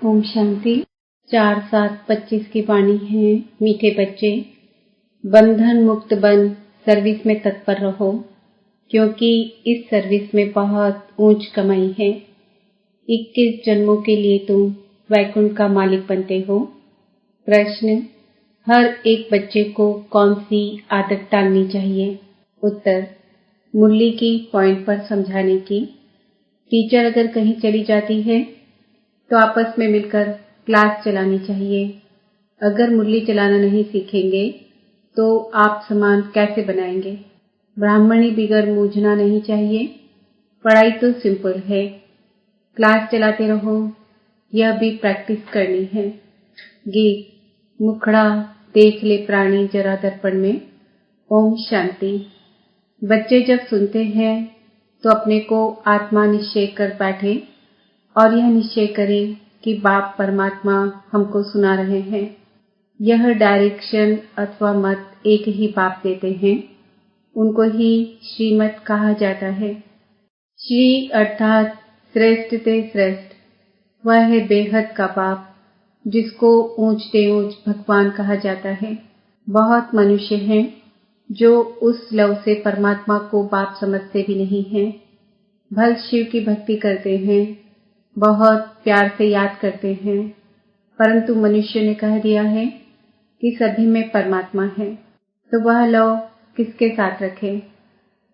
ओम शांति। 4/7/25 की वाणी है। मीठे बच्चे, बंधन मुक्त बन सर्विस में तत्पर रहो, क्योंकि इस सर्विस में बहुत ऊंच कमाई है। 21 जन्मों के लिए तुम वैकुंठ का मालिक बनते हो। प्रश्न: हर एक बच्चे को कौन सी आदत डालनी चाहिए? उत्तर: मुरली की पॉइंट पर समझाने की। टीचर अगर कहीं चली जाती है तो आपस में मिलकर क्लास चलानी चाहिए। अगर मुरली चलाना नहीं सीखेंगे तो आप सामान कैसे बनाएंगे? ब्राह्मणी बिगर मूझना नहीं चाहिए। पढ़ाई तो सिंपल है, क्लास चलाते रहो, यह भी प्रैक्टिस करनी है। गीत मुखड़ा देख ले प्राणी जरा दर्पण में। ओम शांति। बच्चे जब सुनते हैं तो अपने को आत्मा निश्चय कर बैठे और यह निश्चय करें कि बाप परमात्मा हमको सुना रहे हैं। यह डायरेक्शन अथवा मत एक ही बाप देते हैं, उनको ही श्रीमत कहा जाता है। श्री अर्थात श्रेष्ठ ते श्रेष्ठ, वह है बेहद का बाप, जिसको ऊंच ते ऊंच भगवान कहा जाता है। बहुत मनुष्य हैं जो उस लव से परमात्मा को बाप समझते भी नहीं हैं। भल शिव की भक्ति करते हैं, बहुत प्यार से याद करते हैं, परंतु मनुष्य ने कह दिया है कि सभी में परमात्मा है, तो वह लव किसके साथ रखे?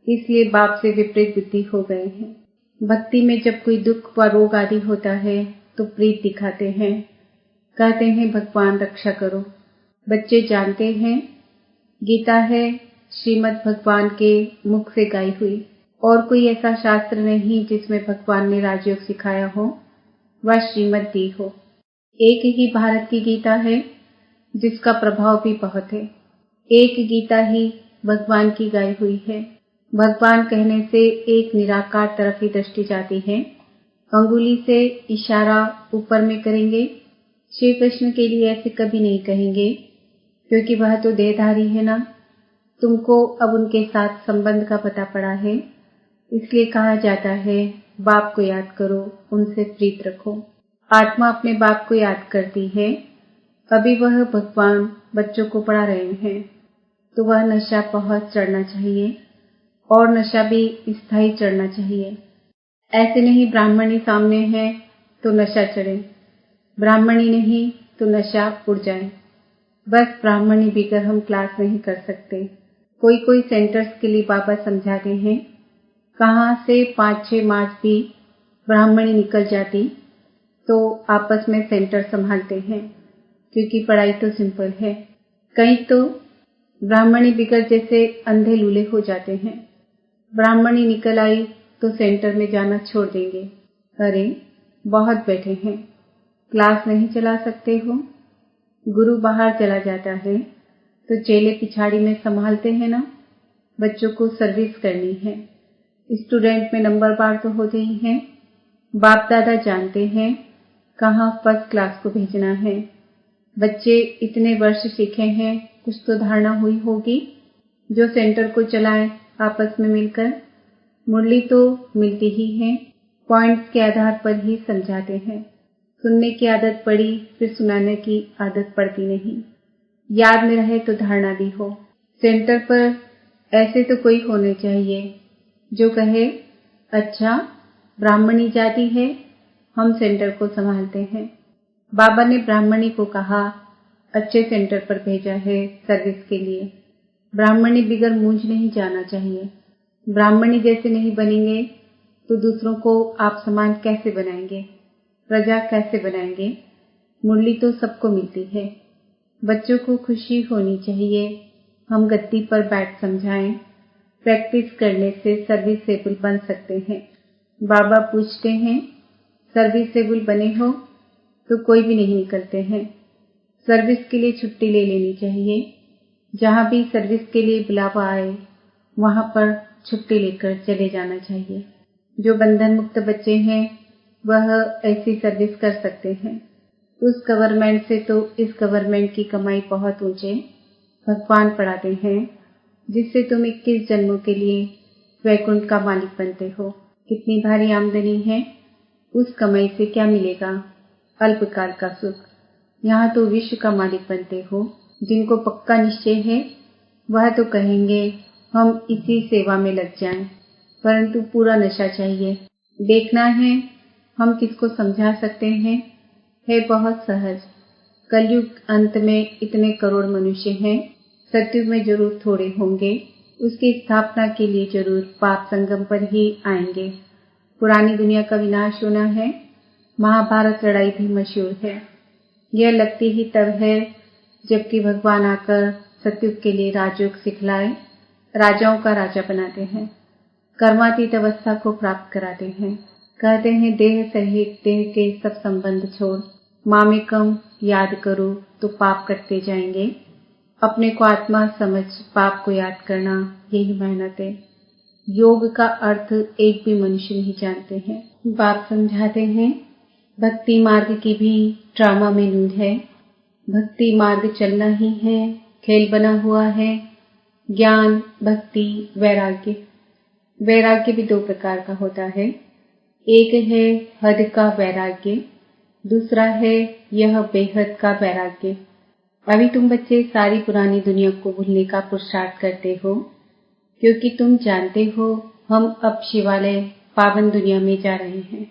इसलिए बाप से विपरीत बुद्धि हो गए हैं। भक्ति में जब कोई दुख व रोग आदि होता है तो प्रीत दिखाते हैं, कहते हैं भगवान रक्षा करो। बच्चे जानते हैं गीता है श्रीमद् भगवान के मुख से गाई हुई, और कोई ऐसा शास्त्र नहीं जिसमें भगवान ने राजयोग सिखाया हो व श्रीमद् दी हो। एक ही भारत की गीता है जिसका प्रभाव भी बहुत है। एक गीता ही भगवान की गाई हुई है। भगवान कहने से एक निराकार तरफ ही दृष्टि जाती है। अंगुली से इशारा ऊपर में करेंगे। श्री कृष्ण के लिए ऐसे कभी नहीं कहेंगे, क्योंकि वह तो देहधारी है ना। तुमको अब उनके साथ संबंध का पता पड़ा है, इसलिए कहा जाता है बाप को याद करो, उनसे प्रीत रखो। आत्मा अपने बाप को याद करती है। अभी वह भगवान बच्चों को पढ़ा रहे हैं, तो वह नशा बहुत चढ़ना चाहिए, और नशा भी स्थायी चढ़ना चाहिए। ऐसे नहीं ब्राह्मणी सामने है तो नशा चढ़े, ब्राह्मणी नहीं तो नशा उड़ जाए। बस ब्राह्मणी बिगर हम क्लास नहीं कर सकते। कोई कोई सेंटर्स के लिए बाबा समझाते हैं, कहाँ से 5-6 मार्च भी ब्राह्मणी निकल जाती तो आपस में सेंटर संभालते हैं, क्योंकि पढ़ाई तो सिंपल है। कहीं तो ब्राह्मणी बिगर जैसे अंधे लूले हो जाते हैं। ब्राह्मणी निकल आई तो सेंटर में जाना छोड़ देंगे। अरे बहुत बैठे हैं, क्लास नहीं चला सकते हो? गुरु बाहर चला जाता है तो चेले पिछाड़ी में संभालते हैं ना। बच्चों को सर्विस करनी है। स्टूडेंट में नंबर बार तो होते ही हैं। बाप दादा जानते हैं कहाँ फर्स्ट क्लास को भेजना है। बच्चे इतने वर्ष सीखे हैं, कुछ तो धारणा हुई होगी। जो सेंटर को चलाए आपस में मिलकर, मुरली तो मिलती ही है, पॉइंट्स के आधार पर ही समझाते हैं। सुनने की आदत पड़ी, फिर सुनाने की आदत पड़ती नहीं। याद में रहे तो धारणा भी हो। सेंटर पर ऐसे तो कोई होने चाहिए जो कहे, अच्छा ब्राह्मणी जाति है, हम सेंटर को संभालते हैं। बाबा ने ब्राह्मणी को कहा, अच्छे सेंटर पर भेजा है सर्विस के लिए। ब्राह्मणी बिगर मूंझ नहीं जाना चाहिए। ब्राह्मणी जैसे नहीं बनेंगे तो दूसरों को आप समान कैसे बनाएंगे, प्रजा कैसे बनाएंगे? मुरली तो सबको मिलती है। बच्चों को खुशी होनी चाहिए। हम गद्दी पर बैठ समझाएं। प्रैक्टिस करने से सर्विसेबल बन सकते हैं। बाबा पूछते हैं, सर्विसेबल बने हो तो कोई भी नहीं निकलते हैं। सर्विस के लिए छुट्टी ले लेनी चाहिए। जहाँ भी सर्विस के लिए बुलावा आए वहाँ पर छुट्टी लेकर चले जाना चाहिए। जो बंधन मुक्त बच्चे हैं वह ऐसी सर्विस कर सकते हैं। उस गवर्नमेंट से तो इस गवर्नमेंट की कमाई बहुत ऊंचे। भगवान पढ़ाते हैं, जिससे तुम 21 जन्मों के लिए वैकुंठ का मालिक बनते हो। कितनी भारी आमदनी है, उस कमाई से क्या मिलेगा? अल्पकाल का सुख। यहाँ तो विश्व का मालिक बनते हो। जिनको पक्का निश्चय है वह तो कहेंगे हम इसी सेवा में लग जाएं, परंतु पूरा नशा चाहिए। देखना है हम किसको समझा सकते हैं। है बहुत सहज। कलयुग अंत में इतने करोड़ मनुष्य हैं, सतयुग में जरूर थोड़े होंगे। उसकी स्थापना के लिए जरूर पाप संगम पर ही आएंगे। पुरानी दुनिया का विनाश होना है। महाभारत लड़ाई भी मशहूर है। यह लगती ही तब है जबकि भगवान आकर सतयुग के लिए राजयोग सिखलाए, राजाओं का राजा बनाते हैं, कर्मातीत अवस्था को प्राप्त कराते हैं। कहते हैं देह सहित देह के सब संबंध छोड़, मामेकम याद करो तो पाप कटते जाएंगे। अपने को आत्मा समझ पाप को याद करना, यही मेहनत है। योग का अर्थ एक भी मनुष्य नहीं जानते हैं। बाप समझाते हैं भक्ति मार्ग की भी ड्रामा में नूंद है। भक्ति मार्ग चलना ही है, खेल बना हुआ है। ज्ञान, भक्ति, वैराग्य। वैराग्य भी दो प्रकार का होता है। एक है हद का वैराग्य, दूसरा है यह बेहद का वैराग्य। अभी तुम बच्चे सारी पुरानी दुनिया को भूलने का पुरुषार्थ करते हो, क्योंकि तुम जानते हो हम अब शिवालय पावन दुनिया में जा रहे हैं।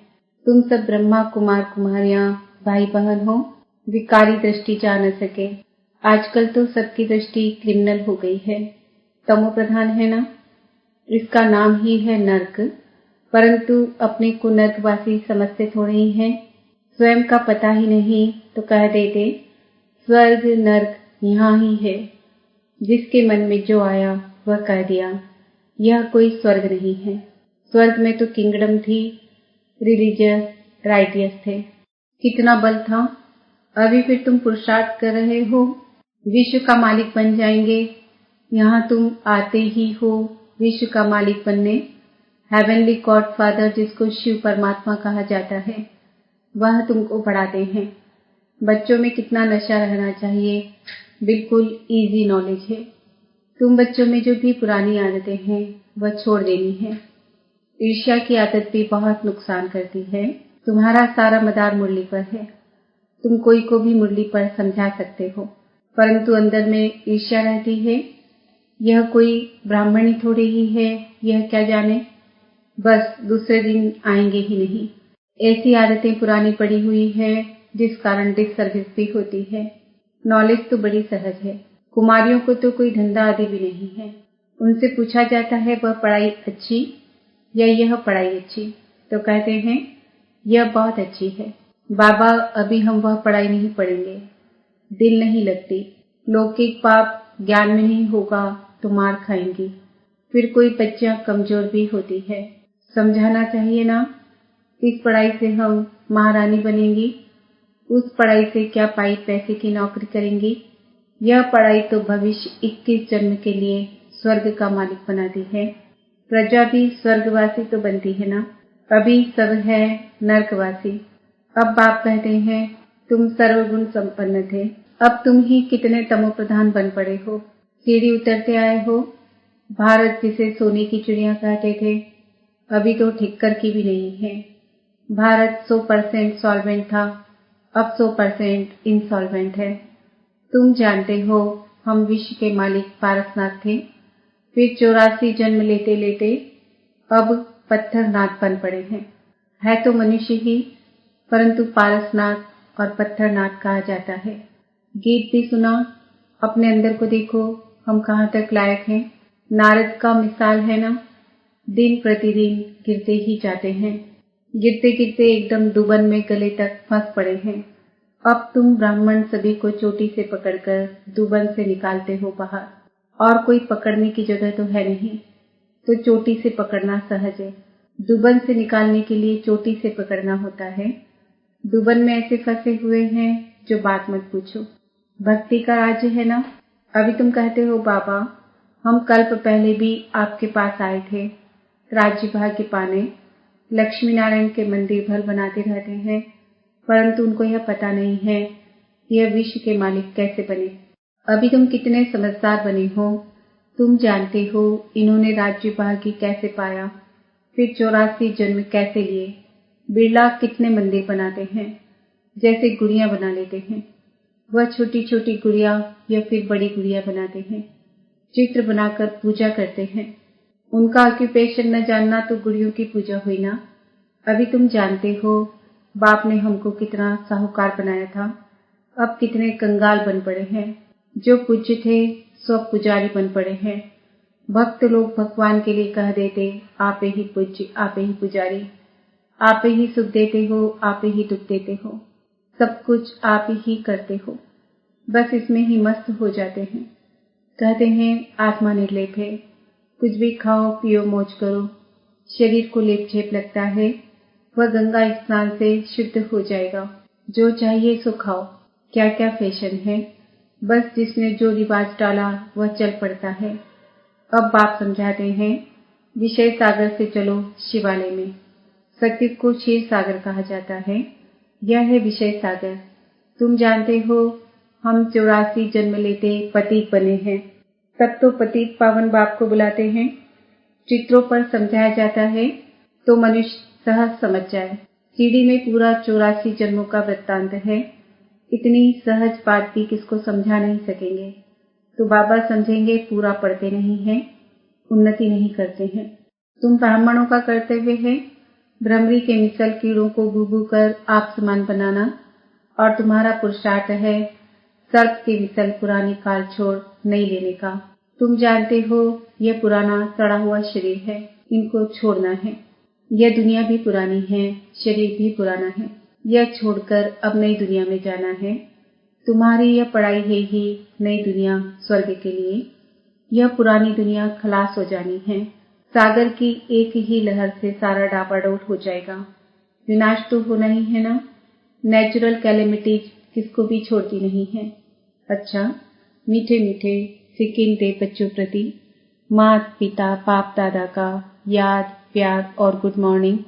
तुम सब ब्रह्मा कुमार कुमारियां भाई बहन हो, विकारी दृष्टि जा न सके। आजकल तो सबकी दृष्टि क्रिमिनल हो गई है, तमो प्रधान है ना। इसका नाम ही है नर्क, परंतु अपने को नर्कवासी समझते थोड़े ही हैं। स्वयं का पता ही नहीं तो कह देते स्वर्ग नर्क यहाँ ही है। जिसके मन में जो आया वह कह दिया। यह कोई स्वर्ग नहीं है। स्वर्ग में तो किंगडम थी, रिलीजियस राइटियस थे। कितना बल था। अभी फिर तुम पुरुषार्थ कर रहे हो, विश्व का मालिक बन जाएंगे। यहाँ तुम आते ही हो विश्व का मालिक बनने। हेवनली गॉड फादर जिसको शिव परमात्मा कहा जाता है, वह तुमको पढ़ाते हैं। बच्चों में कितना नशा रहना चाहिए, बिल्कुल इजी नॉलेज है। तुम बच्चों में जो भी पुरानी आदतें हैं वह छोड़ देनी है। ईर्ष्या की आदत भी बहुत नुकसान करती है। तुम्हारा सारा मदार मुरली पर है। तुम कोई को भी मुरली पर समझा सकते हो, परंतु अंदर में ईर्ष्या रहती है। यह कोई ब्राह्मणी थोड़ी ही है, यह क्या जाने, बस दूसरे दिन आएंगे ही नहीं। ऐसी आदतें पुरानी पड़ी हुई है जिस कारण डिससर्विस भी होती है। नॉलेज तो बड़ी सहज है। कुमारियों को तो कोई धंधा आदि भी नहीं है। उनसे पूछा जाता है वह पढ़ाई अच्छी या यह पढ़ाई अच्छी, तो कहते हैं यह बहुत अच्छी है। बाबा अभी हम वह पढ़ाई नहीं पढ़ेंगे, दिल नहीं लगती। लौकिक पाप ज्ञान में नहीं होगा तो मार खाएंगी। फिर कोई बच्चियां कमजोर भी होती है। समझाना चाहिए ना, इस पढ़ाई से हम महारानी बनेंगी, उस पढ़ाई से क्या पाई पैसे की नौकरी करेंगी। यह पढ़ाई तो भविष्य 21 जन्म के लिए स्वर्ग का मालिक बनाती है। प्रजा भी स्वर्गवासी तो बनती है ना। अभी सब है नरकवासी। अब बाप कहते हैं तुम सर्वगुण संपन्न थे, अब तुम ही कितने तमो प्रधान बन पड़े हो। सीढ़ी उतरते आए हो। भारत जिसे सोने की चिड़िया कहते थे, अभी तो ठिक्कर की भी नहीं है। भारत 100% सॉल्वेंट था, अब 100% इंसॉल्वेंट है। तुम जानते हो हम विश्व के मालिक पारसनाथ थे, फिर 84 जन्म लेते लेते अब पत्थरनाथ बन पड़े हैं। है तो मनुष्य ही, परंतु पारसनाथ और पत्थरनाथ कहा जाता है। गीत भी सुना, अपने अंदर को देखो हम कहाँ तक लायक हैं। नारद का मिसाल है ना, दिन प्रतिदिन गिरते ही जाते हैं। गिरते गिरते एकदम डूबन में गले तक फंस पड़े हैं। अब तुम ब्राह्मण सभी को चोटी से पकड़कर डूबन से निकालते हो बाहर, और कोई पकड़ने की जगह तो है नहीं, तो चोटी से पकड़ना सहज है। डूबन से निकालने के लिए चोटी से पकड़ना होता है। डूबन में ऐसे फंसे हुए हैं जो बात मत पूछो। भक्ति का राज्य है ना। अभी तुम कहते हो बाबा हम कल्प पहले भी आपके पास आए थे राज्य भाग्य पाने। लक्ष्मी नारायण के मंदिर भर बनाते रहते हैं, परंतु उनको यह पता नहीं है यह विश्व के मालिक कैसे बने। अभी तुम कितने समझदार बने हो। तुम जानते हो इन्होंने राज्य भाग्य कैसे पाया, फिर 84 जन्म कैसे लिए। बिरला कितने मंदिर बनाते हैं, जैसे गुड़िया बना लेते हैं। वह छोटी छोटी गुड़िया या फिर बड़ी गुड़िया बनाते हैं, चित्र बनाकर पूजा करते हैं। उनका ऑक्यूपेशन न जानना तो गुड़ियों की पूजा हुई ना। अभी तुम जानते हो बाप ने हमको कितना साहूकार बनाया था, अब कितने कंगाल बन पड़े हैं। जो पूज्य थे सो पुजारी बन पड़े हैं। भक्त लोग भगवान के लिए कह देते, आप ही पूज्य, आप ही पुजारी, आप ही सुख देते हो, आप ही दुख देते हो, सब कुछ आप ही करते हो। बस इसमें ही मस्त हो जाते हैं। कहते हैं आत्मा निर्लेप है, कुछ भी खाओ पियो मौज करो। शरीर को लेप झेप लगता है, वह गंगा स्नान से शुद्ध हो जाएगा। जो चाहिए सो खाओ। क्या क्या फैशन है, बस जिसने जो रिवाज डाला वह चल पड़ता है। अब बाप समझाते हैं, विषय सागर से चलो शिवालय में। सत्युग को क्षीर सागर कहा जाता है, यह है विषय सागर। तुम जानते हो हम 84 जन्म लेते पतित बने हैं, तब तो पतित पावन बाप को बुलाते हैं। चित्रों पर समझाया जाता है तो मनुष्य सहज समझ जाए। सीढ़ी में पूरा 84 जन्मों का वृत्तांत है। इतनी सहज बात भी किसको समझा नहीं सकेंगे, तो बाबा समझेंगे पूरा पढ़ते नहीं हैं, उन्नति नहीं करते हैं। तुम ब्राह्मणों का कर्तव्य है भ्रमरी के मिसल कीड़ों को गूगू कर आप समान बनाना, और तुम्हारा पुरुषार्थ है सर्प के मिसल पुरानी काल छोड़ नई लेने का। तुम जानते हो यह पुराना सड़ा हुआ शरीर है, इनको छोड़ना है। यह दुनिया भी पुरानी है, शरीर भी पुराना है, यह छोड़कर अब नई दुनिया में जाना है। तुम्हारी यह पढ़ाई है ही नई दुनिया स्वर्ग के लिए। यह पुरानी दुनिया खलास हो जानी है। सागर की एक ही लहर से सारा डापाडोल हो जाएगा। विनाश तो होना ही है ना। नेचुरल कैलेमिटीज किसको भी छोड़ती नहीं है। अच्छा, मीठे मीठे सिक्किम दे बच्चों प्रति माता पिता बाप दादा का याद प्यार और गुड मॉर्निंग।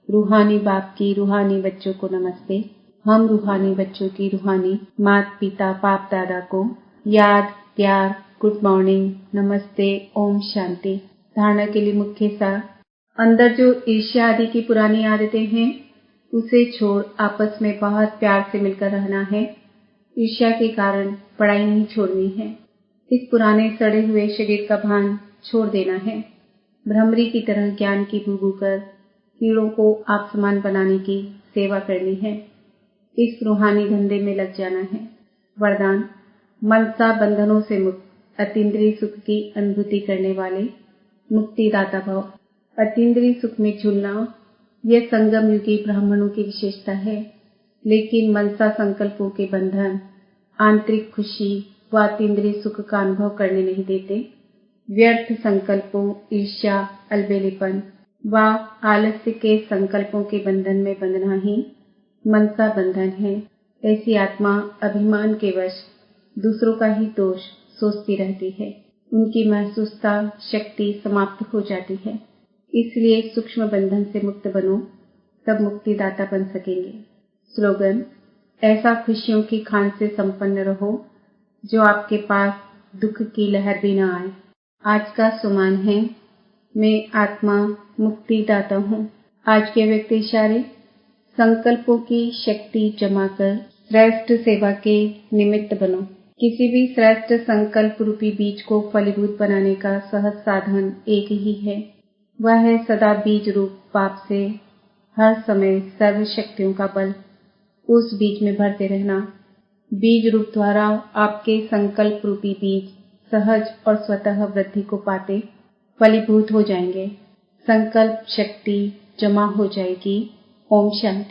रूहानी बाप की रूहानी बच्चों को नमस्ते। हम रूहानी बच्चों की रूहानी माता पिता बाप दादा को याद प्यार गुड मॉर्निंग नमस्ते ओम शांति। धारणा के लिए मुख्य सार, अंदर जो ईर्ष्या आदि की पुरानी आदतें हैं उसे छोड़ आपस में बहुत प्यार से मिलकर रहना है। ईर्ष्या के कारण पढ़ाई नहीं छोड़नी है। इस पुराने सड़े हुए शरीर का भान छोड़ देना है। भ्रमरी की तरह ज्ञान की बूबू कर कीड़ों को आप समान बनाने की सेवा करनी है। इस रूहानी धंधे में लग जाना है। वरदान, मनसा बंधनों से मुक्त, अतीन्द्रिय सुख की अनुभूति करने वाले मुक्तिदाता भव। अतीन्द्रिय सुख में झूलना यह संगम युगी ब्राह्मणों की विशेषता है, लेकिन मनसा संकल्पों के बंधन आंतरिक खुशी व अतीन्द्रिय सुख का अनुभव करने नहीं देते। व्यर्थ संकल्पों, ईर्ष्या, अलबेलेपन व आलस्य के संकल्पों के बंधन में बंधना ही मनसा बंधन है। ऐसी आत्मा अभिमान के वश दूसरों का ही दोष सोचती रहती है। उनकी महसूसता शक्ति समाप्त हो जाती है। इसलिए सूक्ष्म बंधन से मुक्त बनो, तब मुक्तिदाता बन सकेंगे। स्लोगन, ऐसा खुशियों की खान से संपन्न रहो जो आपके पास दुख की लहर भी न आए। आज का सुमान है, मैं आत्मा मुक्तिदाता हूँ। आज के व्यक्ति इशारे, संकल्पों की शक्ति जमा कर श्रेष्ठ सेवा के निमित्त बनो। किसी भी श्रेष्ठ संकल्प रूपी बीज को फलीभूत बनाने का सहज साधन एक ही है, वह है सदा बीज रूप बाप से हर समय सर्व शक्तियों का बल उस बीज में भरते रहना। बीज रूप द्वारा आपके संकल्प रूपी बीज सहज और स्वतः वृद्धि को पाते फलीभूत हो जाएंगे। संकल्प शक्ति जमा हो जाएगी। ओम शांति।